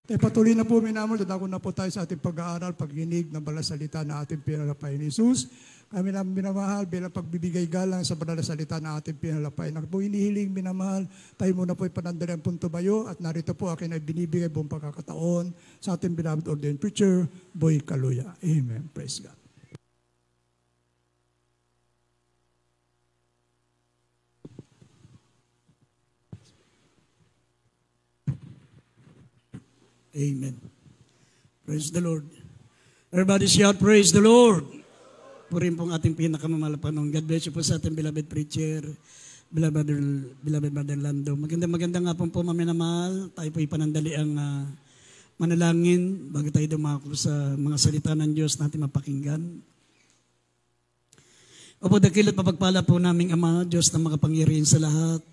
Patuloy na po minamahal, dadako na po tayo sa ating pag-aaral, pagginig ng banal na salita na ating pinalapay ni Jesus. Kami na minamahal bilang pagbibigay galang sa banal na salita na ating pinalapay. Na po inihiling minamahal, tayo muna po ipanandali ang punto bayo at narito po akin ay binibigay buong pagkakataon sa ating beloved ordained preacher, Boy Kaluya. Amen. Praise God. Amen. Praise the Lord. Everybody shout, praise the Lord. Purin pong ating pinakamamahal Panginoon. God bless you po sa ating beloved preacher, beloved Brother Lando. Maganda nga po maminamahal. Tayo po ipanandali ang manalangin bago tayo dumako sa mga salita ng Diyos natin mapakinggan. Opo, dakilat papagpala po naming Ama, Diyos na makapangyarihan sa lahat.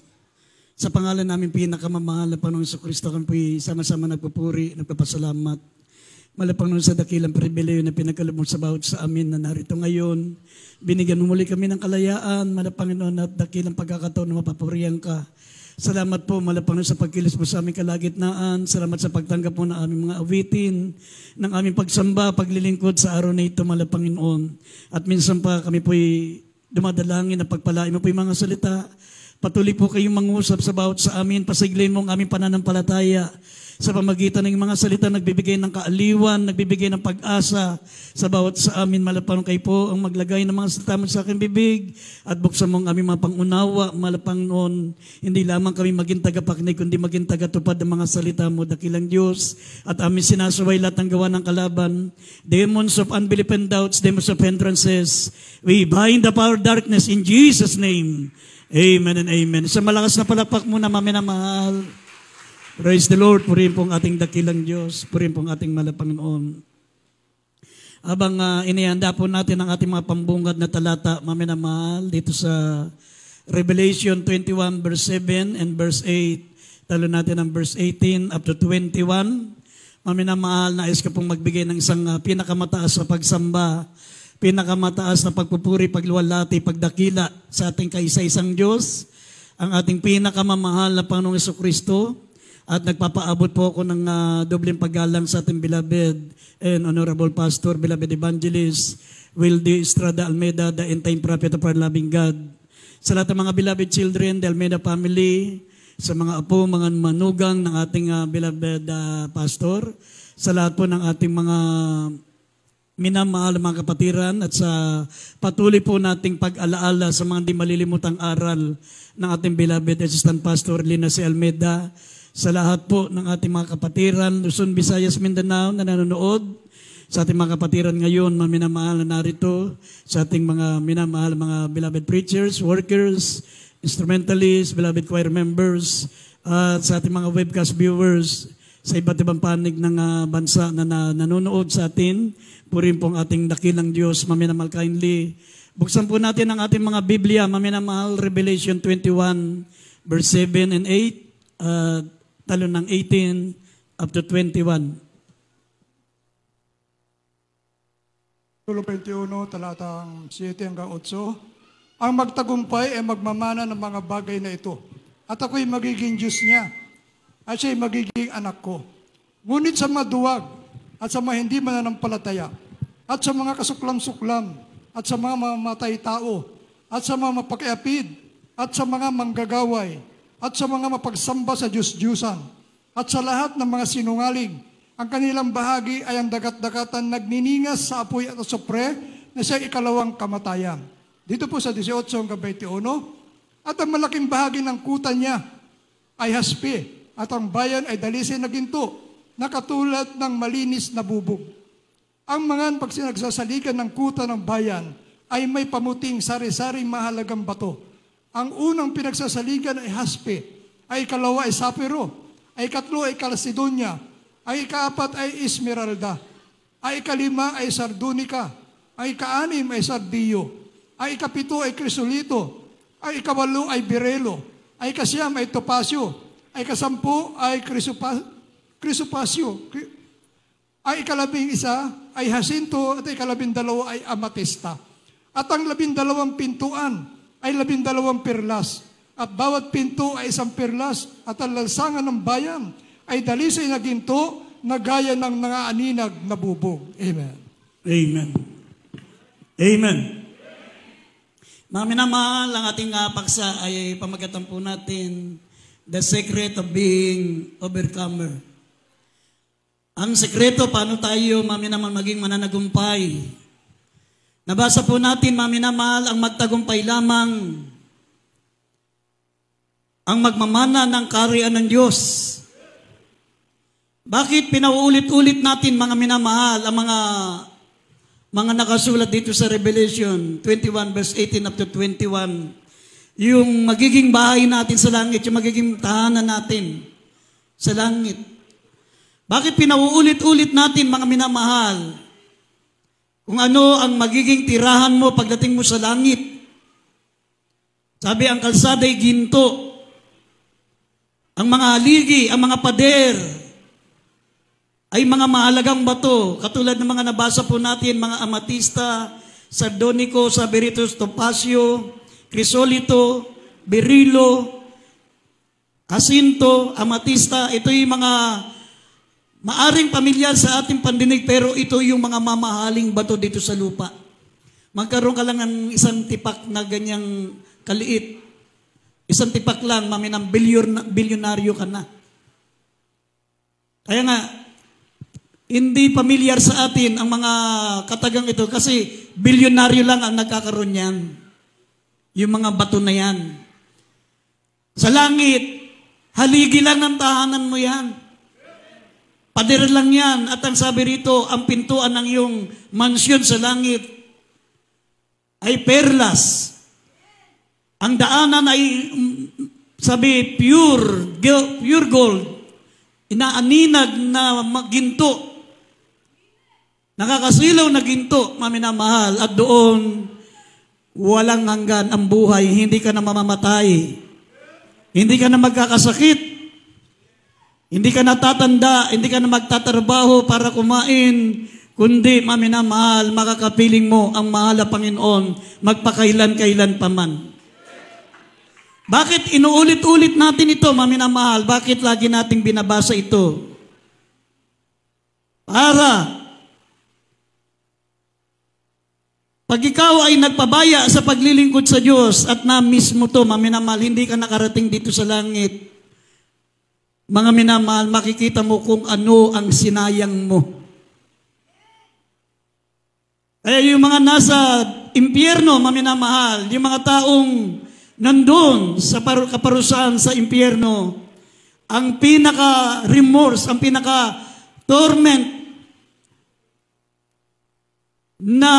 Sa pangalan namin pinakamamahal na Panginoong Jesucristo, kami po sama-sama nagpupuri, nagpapasalamat. Malapang nun sa dakilang pribileyo na pinagkaloob mo sa bawat sa amin na narito ngayon. Binigyan mo muli kami ng kalayaan, malapang nun at dakilang pagkakataon na mapapurihan ka. Salamat po, malapang nun sa pagkilos mo sa aming kalagitnaan. Salamat sa pagtanggap mo ng aming mga awitin, ng aming pagsamba, paglilingkod sa araw na ito, malapang noon. At minsan pa kami po'y dumadalangin na pagpalain mo po yung mga salita. Patuloy po kayong mangusap sa bawat sa amin. Pasiglin mo ang aming pananampalataya sa pamagitan ng mga salita nagbibigay ng kaaliwan, nagbibigay ng pag-asa sa bawat sa amin. Malapang kayo po ang maglagay ng mga salita mo sa aking bibig at buksan mo ang aming mga pangunawa. Malapang noon, hindi lamang kami maging tagapakinig, kundi maging tagatupad ng mga salita mo, dakilang Diyos. At amin sinasaway lahat ng gawa ng kalaban. Demons of unbelief and doubts, demons of hindrances. We bind the power of darkness in Jesus' name. Amen and amen. Sa malakas na palakpak muna, maminamahal. Praise the Lord. Purihin pong ating dakilang Diyos. Purihin pong ating malapanginoon. Habang inihanda po natin ang ating mga pambungad na talata, maminamahal, dito sa Revelation 21 verse 7 and verse 8. Talo natin ang verse 18 up to 21. Maminamahal, nais ka pong magbigay ng isang pinakamataas na pagsamba, pinakamataas na pagpupuri, pagluwalhati, pagdakila sa ating kaisa-isang Diyos, ang ating pinakamamahal na Panginoong Jesucristo, at nagpapaabot po ako ng dobleng paggalang sa ating beloved and honorable pastor, beloved evangelist, Wildy Estrada Almeida, the end-time prophet of our loving God. Sa lahat ng mga beloved children, the Almeida family, sa mga apo, mga manugang ng ating beloved pastor, sa lahat po ng ating mga minamahal mga kapatiran at sa patuloy po nating pag-alaala sa mga di malilimutang aral ng ating beloved Assistant Pastor Lina C. Almeida, sa lahat po ng ating mga kapatiran, Luzon, Visayas, Mindanao na nanonood, sa ating mga kapatiran ngayon, mga minamahal na narito, sa ating mga minamahal mga beloved preachers, workers, instrumentalists, beloved choir members, at sa ating mga webcast viewers sa iba't ibang panig ng bansa na nanonood sa atin. Purin pong ating dakilang Diyos, maminamahal kindly. Buksan po natin ang ating mga Biblia, maminamahal, Revelation 21, verse 7 and 8, talo ng 18 up to 21. Tulo 21, talatang 7 hanggang 8. Ang magtagumpay ay magmamana ng mga bagay na ito, at ako'y magiging Diyos niya, at siya'y magiging anak ko. Ngunit sa maduwag, at sa mga hindi mananampalataya, at sa mga kasuklam-suklam, at sa mga mamatay tao, at sa mga mapakiapid, at sa mga manggagaway, at sa mga mapagsamba sa Diyos-Diyusan, at sa lahat ng mga sinungaling, ang kanilang bahagi ay ang dagat-dagatan nagniningas sa apoy at asupre na siya ikalawang kamatayan. Dito po sa 18 hanggang 21, at ang malaking bahagi ng kuta niya ay haspe, at ang bayan ay dalisay na ginto, na katulad ng malinis na bubog. Ang mga pagsinagsasalikan ng kuta ng bayan ay may pamuting sari-saring mahalagang bato. Ang unang pinagsasalikan ay haspe, ay ikalawa ay sapiro, ay ikatlo ay kalasidonia, ay ikaapat ay esmeralda, ay ikalima ay sardunika, ay ikaanim ay sardiyo, ay ikapito ay krisolito, ay ikawalo ay birelo, ay ikasiyam ay topasyo, ay ikasampu ay krisopasyo, ay ikalabing isa ay hasinto, at ikalabindalawa ay amatista. At ang 12 pintuan ay 12 perlas, at bawat pinto ay 1 perlas, at ang lansangan ng bayan ay dalisay na ginto na gaya ng nangaaninag na bubog. Amen. Amen. Amen. Mga minamahal, ang ating paksa ay pamagatan po natin, The Secret of Being Overcomer. Ang sekreto, paano tayo, mga minamahal, maging mananagumpay. Nabasa po natin, mga minamahal, ang magtagumpay lamang ang magmamana ng kaharian ng Diyos. Bakit pinauulit-ulit natin, mga minamahal, ang mga nakasulat dito sa Revelation 21 verse 18 up to 21, yung magiging bahay natin sa langit, yung magiging tahanan natin sa langit. Bakit pinauulit-ulit natin, mga minamahal, kung ano ang magiging tirahan mo pagdating mo sa langit? Sabi, ang kalsada'y ginto, ang mga haligi, ang mga pader, ay mga mahalagang bato, katulad ng mga nabasa po natin, mga amatista, sardonico, saberitos, topasio, krisolito, berilo, jacinto, amatista. Ito yung mga maaring pamilyar sa ating pandinig, pero ito yung mga mamahaling bato dito sa lupa. Magkaroon ka lang ng isang tipak na ganyang kaliit. Isang tipak lang, maminang bilyonaryo ka na. Kaya nga, hindi pamilyar sa atin ang mga katagang ito kasi bilyonaryo lang ang nagkakaroon yan. Yung mga bato na yan. Sa langit, haligi lang ng tahanan mo yan. Pader lang yan. At ang sabi rito, ang pintuan ng iyong mansyon sa langit ay perlas. Ang daanan ay, sabi, pure gold. Inaaninag na ginto. Nakakasilaw na ginto, maminamahal, at doon walang hanggan ang buhay. Hindi ka na mamamatay. Hindi ka na magkakasakit. Hindi ka na tatanda. Hindi ka na magtatrabaho para kumain. Kundi, maminamahal, makakapiling mo ang mahal na Panginoon magpakailan-kailan pa man. Bakit inuulit-ulit natin ito, maminamahal? Bakit lagi nating binabasa ito? Para pag ikaw ay nagpabaya sa paglilingkod sa Diyos at na-miss mo to, maminamahal, hindi ka nakarating dito sa langit. Mga minamahal, makikita mo kung ano ang sinayang mo. Kaya yung mga nasa impyerno, maminamahal, yung mga taong nandun sa kaparusahan sa impyerno, ang pinaka-remorse, ang pinaka-torment na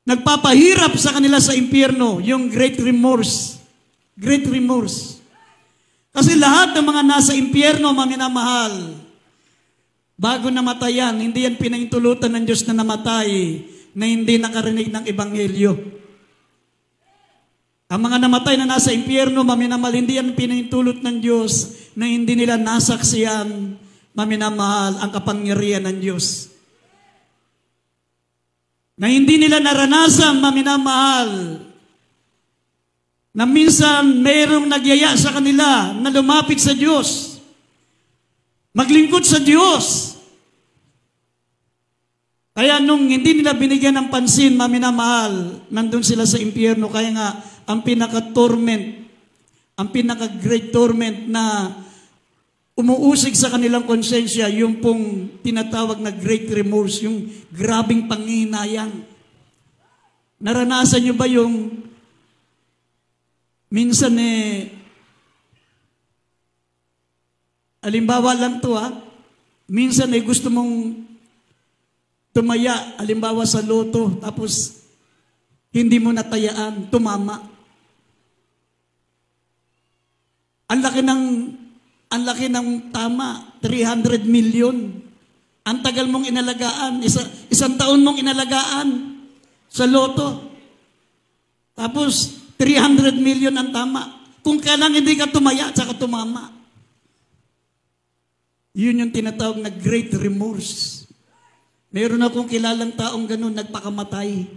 nagpapahirap sa kanila sa impyerno, yung great remorse. Great remorse. Kasi lahat ng mga nasa impyerno, maminamahal, bago namatayan, hindi yan pinahintulutan ng Diyos na namatay, na hindi nakarinig ng Ebanghelyo. Ang mga namatay na nasa impyerno, maminamahal, hindi yan pinahintulot ng Diyos, na hindi nila nasaksiyan, maminamahal, ang kapangyarihan ng Diyos. Na hindi nila naranasan, maminamahal, na minsan mayroong nagyaya sa kanila na lumapit sa Diyos, maglingkod sa Diyos. Kaya nung hindi nila binigyan ng pansin, maminamahal, nandun sila sa impyerno. Kaya nga, ang pinaka-torment, ang pinaka-great torment na umuusig sa kanilang konsensya, yung pong tinatawag na great remorse, yung grabing panghihinayang. Naranasan nyo ba yung minsan alimbawa lang to minsan gusto mong tumaya, alimbawa sa loto, tapos hindi mo natayaan, tumama. Ang laki ng tama, 300 million. Ang tagal mong inalagaan, isang taon mong inalagaan sa loto. Tapos 300 million ang tama. Kung kailang hindi ka tumaya, tsaka tumama. Yun yung tinatawag na great remorse. Meron akong kilalang taong ganun, nagpakamatay.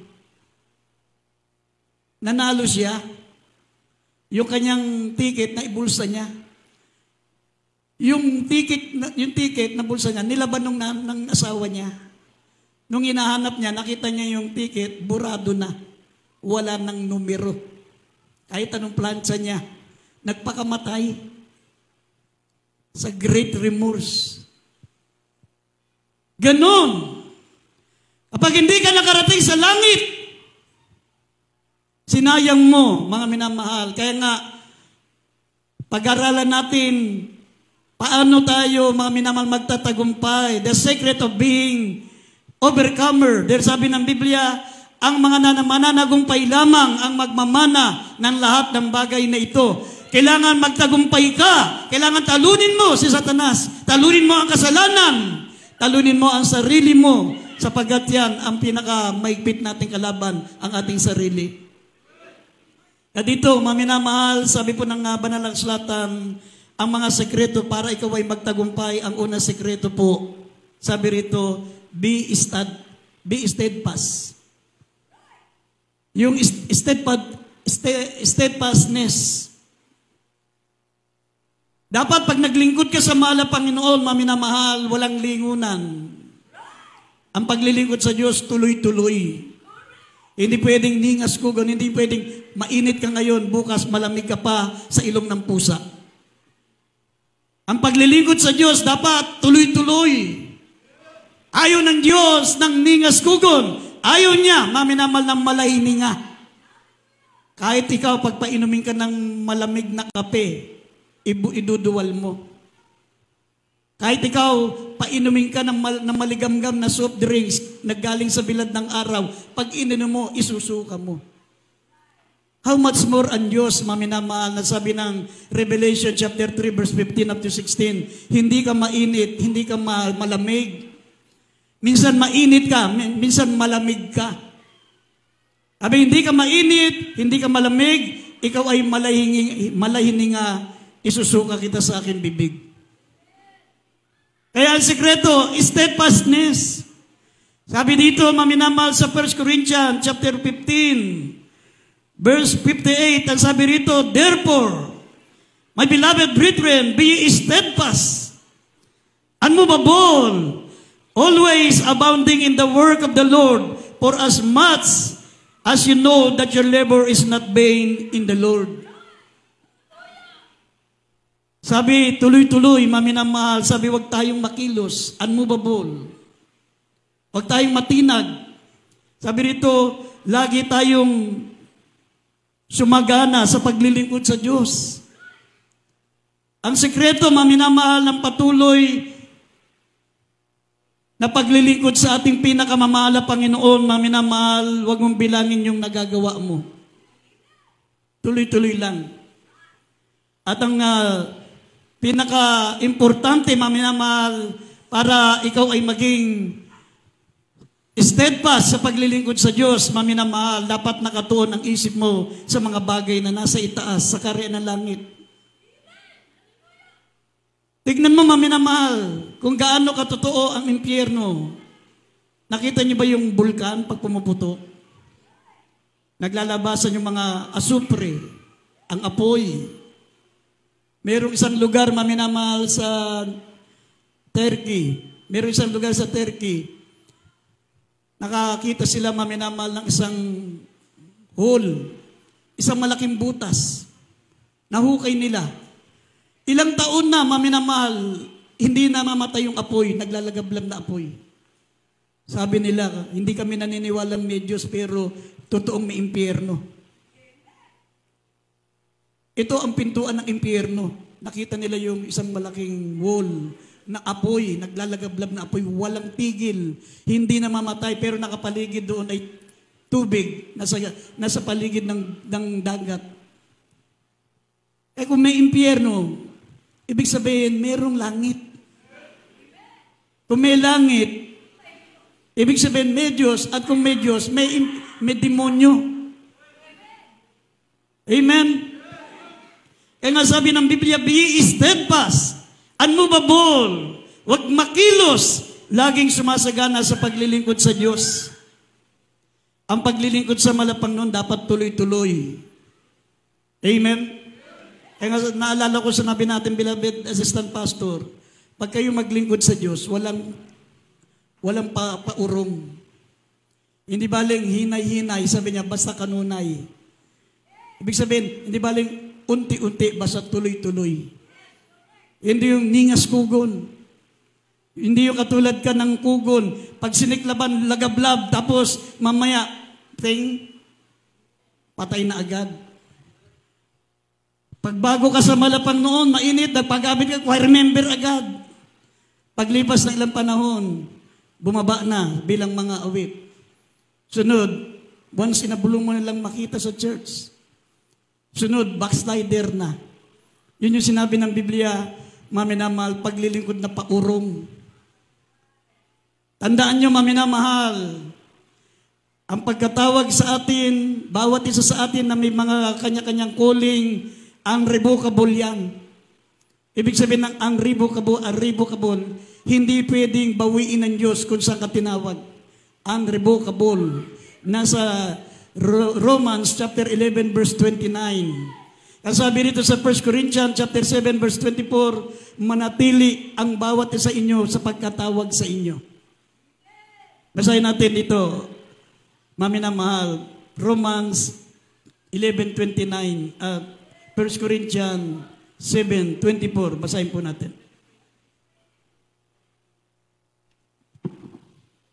Nanalo siya. Yung kanyang ticket na ibulsa niya. yung ticket na bulsa niya, nilaban ng asawa niya. Nung hinahanap niya, nakita niya yung ticket, burado na. Wala ng numero. Kahit anong plancha niya, nagpakamatay sa great remorse. Ganon. Kapag hindi ka nakarating sa langit, sinayang mo, mga minamahal. Kaya nga, pag-aralan natin, paano tayo, mga minamahal, magtatagumpay. The secret of being overcomer. Dahil sabi ng Biblia, ang mga mananagumpay lamang ang magmamana ng lahat ng bagay na ito. Kailangan magtagumpay ka. Kailangan talunin mo si Satanas. Talunin mo ang kasalanan. Talunin mo ang sarili mo. Sapagkat yan ang pinakamaigpit nating kalaban, ang ating sarili. At dito, maminamahal, sabi po ng banal na kasulatan, ang mga sekreto para ikaw ay magtagumpay, ang unang sekreto po, sabi rito, be steadfast. Yung steadfastness. Dapat pag naglingkod ka sa mahal na Panginoon, maminamahal, walang lingunan. Ang paglilingkod sa Diyos, tuloy-tuloy. Hindi pwedeng ningas ko, hindi pwedeng mainit ka ngayon, bukas malamig ka pa sa ilong ng pusa. Ang paglilingkod sa Diyos, dapat tuloy-tuloy. Ayaw ng Diyos ng ningas kugon. Ayaw niya, maminamal ng malahininga. Kahit ikaw, pagpainumin ka ng malamig na kape, iduduwal mo. Kahit ikaw, painumin ka ng maligamgam na soft drinks na galing sa bilad ng araw, pag ininom mo, isusuka mo. How much more ang Diyos, maminamahal, na sabi ng Revelation chapter 3 verse 15 up to 16, hindi ka mainit, hindi ka malamig. Minsan mainit ka, minsan malamig ka. Sabi, hindi ka mainit, hindi ka malamig, ikaw ay malahininga, isusuka kita sa aking bibig. Kaya ang sekreto, steadfastness. Sabi dito, maminamahal, sa 1 Corinthians chapter 15, verse 58, ang sabi rito, therefore, my beloved brethren, be ye steadfast, unmovable, always abounding in the work of the Lord, for as much as you know that your labor is not vain in the Lord. Sabi, tuloy-tuloy, maminamahal. Sabi, wag tayong makilos, unmovable. Wag tayong matinag. Sabi rito, lagi tayong sumagana sa paglilingkod sa Diyos. Ang sekreto, maminamahal, ng patuloy na paglilingkod sa ating pinakamamahal na Panginoon, maminamahal, wag mong bilangin yung nagagawa mo. Tuloy-tuloy lang. At ang pinaka-importante, maminamahal, para ikaw ay maging steadfast sa paglilingkod sa Diyos, maminamahal, dapat nakatuon ang isip mo sa mga bagay na nasa itaas, sa karya ng langit. Tignan mo, maminamahal, kung gaano katotoo ang impyerno. Nakita niyo ba yung bulkan pag pumuputok? Naglalabasan yung mga asupre, ang apoy. Merong isang lugar, maminamahal, sa Turkey. Merong isang lugar sa Turkey. Nakakita sila, maminamahal, ng isang hole. Isang malaking butas. Nahukay nila. Ilang taon na, maminamahal, hindi na mamatay yung apoy. Naglalagablab na apoy. Sabi nila, hindi kami naniniwalang may Diyos, pero totoong may impyerno. Ito ang pintuan ng impyerno. Nakita nila yung isang malaking wall na apoy, naglalagablab na apoy, walang tigil. Hindi na mamatay, pero nakapaligid doon ay tubig, nasa paligid ng dagat. Kung may impyerno, ibig sabihin, merong langit. Kung may langit, ibig sabihin, may Diyos, at kung may Diyos, may demonyo. Amen? Kaya nga sabi ng Biblia, be steadfast, unmovable, wag makilos, laging sumasagana sa paglilingkod sa Diyos. Ang paglilingkod sa malapang noon dapat tuloy-tuloy. Amen? Kaya nga naalala ko, sinabi natin, beloved assistant pastor, pag kayo maglingkod sa Diyos, walang paurong. Hindi baling hinay-hinay, sabi niya, basta kanunay. Ibig sabihin, hindi baling unti-unti, basta tuloy-tuloy. Hindi yung ningas kugon. Hindi yung katulad ka ng kugon. Pag siniklaban, lagablab, tapos mamaya, patay na agad. Pag bago ka sa malapang noon, mainit, nagpagabit ka, remember agad. Paglipas ng ilang panahon, bumaba na bilang mga awit. Sunod, once inabulong mo na lang makita sa church. Sunod, backslider na. Yun yung sinabi ng Biblia, maminamahal, paglilingkod na paurong. Tandaan nyo, maminamahal, ang pagkatawag sa atin, bawat isa sa atin na may mga kanya-kanyang calling, unrevocable yan. Ibig sabihin ng unrevocable, hindi pwedeng bawiin ng Diyos kung saan ka tinawag. Unrevocable. Nasa Romans chapter 11 verse 29. Kasabi rito sa 1 Corinthians chapter 7 verse 24, manatili ang bawat isa inyo sa pagkatawag sa inyo. Basahin natin dito, maminamahal, Romans 11:29 at 1 Corinthians 7:24. Basahin po natin.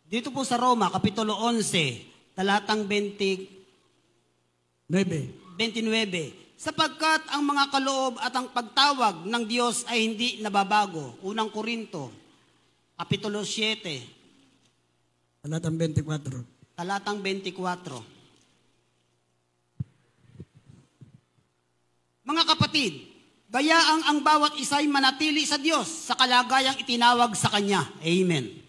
Dito po sa Roma, Kapitulo 11, talatang 29. Sapagkat ang mga kaloob at ang pagtawag ng Diyos ay hindi nababago. Unang Korinto, Kapitulo 7, Talatang 24. talatang 24. Mga kapatid, gayaang ang bawat isa'y manatili sa Diyos sa kalagayang itinawag sa Kanya. Amen.